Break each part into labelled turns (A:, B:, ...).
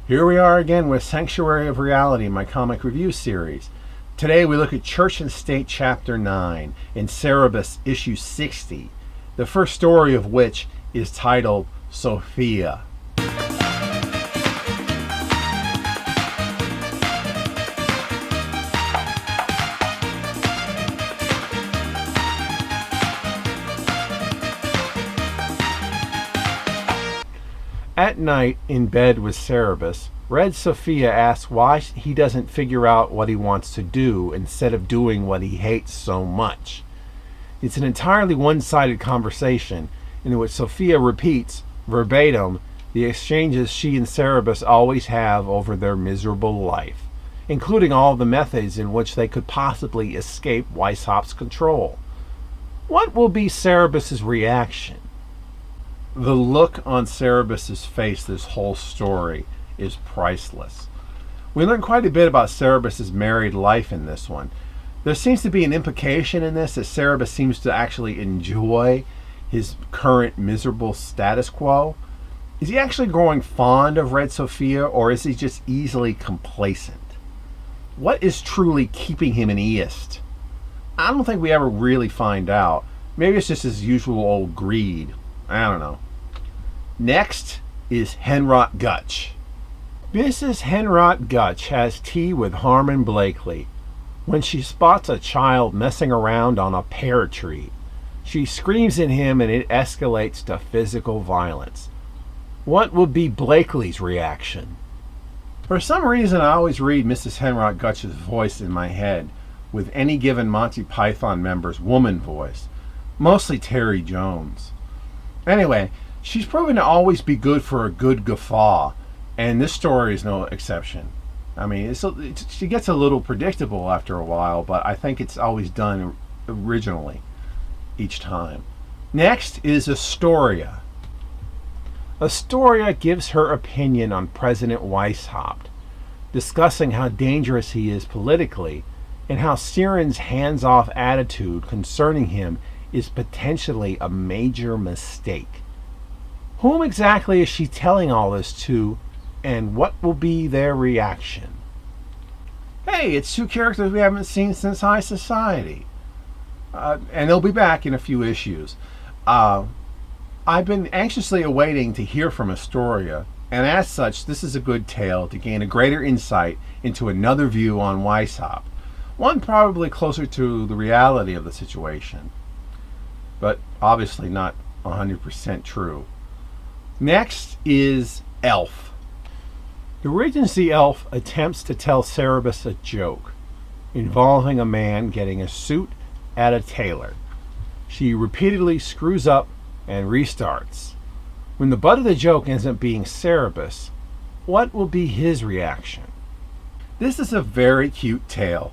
A: Here we are again with Sanctuary of Reality, my comic review series. Today we look at Church and State Chapter 9 in Cerebus issue 60, the first story of which is titled Sophia. At night, in bed with Cerebus, Red Sophia asks why he doesn't figure out what he wants to do instead of doing what he hates so much. It's an entirely one-sided conversation in which Sophia repeats, verbatim, the exchanges she and Cerebus always have over their miserable life, including all the methods in which they could possibly escape Weishaupt's control. What will be Cerebus's reaction? The look on Cerebus's face this whole story is priceless. We learn quite a bit about Cerebus's married life in this one. There seems to be an implication in this that Cerebus seems to actually enjoy his current miserable status quo. Is he actually growing fond of Red Sophia, or is he just easily complacent? What is truly keeping him an Eist? I don't think we ever really find out. Maybe it's just his usual old greed. I don't know. Next is Henrot Gutch. Mrs. Henrot Gutch has tea with Harmon Blakely when she spots a child messing around on a pear tree. She screams at him and it escalates to physical violence. What will be Blakely's reaction? For some reason, I always read Mrs. Henrot Gutch's voice in my head with any given Monty Python member's woman voice, mostly Terry Jones. Anyway, she's proven to always be good for a good guffaw, and this story is no exception. I mean, she gets a little predictable after a while, but I think it's always done originally each time. Next is Astoria. Astoria gives her opinion on President Weishaupt, discussing how dangerous he is politically and how Siren's hands-off attitude concerning him is potentially a major mistake. Whom exactly is she telling all this to, and what will be their reaction? Hey, it's two characters we haven't seen since High Society. And they'll be back in a few issues. I've been anxiously awaiting to hear from Astoria, and as such, this is a good tale to gain a greater insight into another view on Weishaupt, one probably closer to the reality of the situation, but obviously not 100% true. Next is Elf. The Regency Elf attempts to tell Cerebus a joke involving a man getting a suit at a tailor. She repeatedly screws up and restarts. When the butt of the joke ends up being Cerebus, what will be his reaction? This is a very cute tale.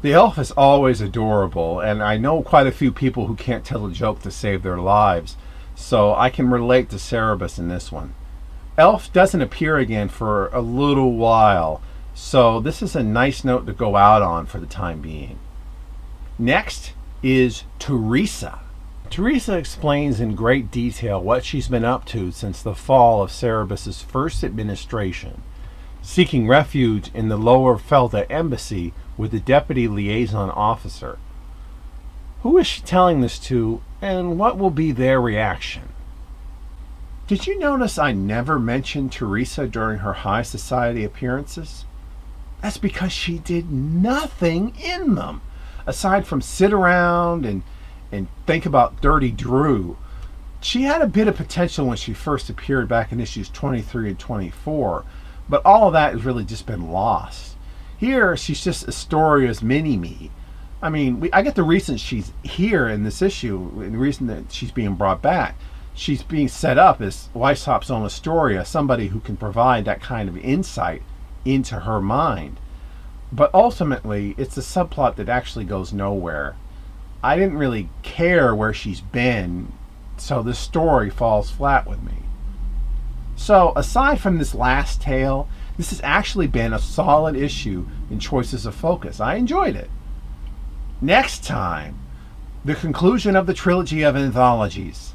A: The elf is always adorable, and I know quite a few people who can't tell a joke to save their lives, so I can relate to Cerebus in this one. Elf doesn't appear again for a little while, so this is a nice note to go out on for the time being. Next is Teresa. Teresa explains in great detail what she's been up to since the fall of Cerebus's first administration, seeking refuge in the Lower Felda embassy with the deputy liaison officer. Who is she telling this to, and what will be their reaction? Did you notice I never mentioned Teresa during her High Society appearances? That's because she did nothing in them, aside from sit around and think about Dirty Drew. She had a bit of potential when she first appeared back in issues 23 and 24, but all of that has really just been lost. Here, she's just Astoria's mini-me. I mean, I get the reason she's here in this issue, and the reason that she's being brought back. She's being set up as Weishaupt's own Astoria, somebody who can provide that kind of insight into her mind. But ultimately, it's a subplot that actually goes nowhere. I didn't really care where she's been, so this story falls flat with me. So, aside from this last tale, this has actually been a solid issue in choices of focus. I enjoyed it. Next time, the conclusion of the trilogy of anthologies.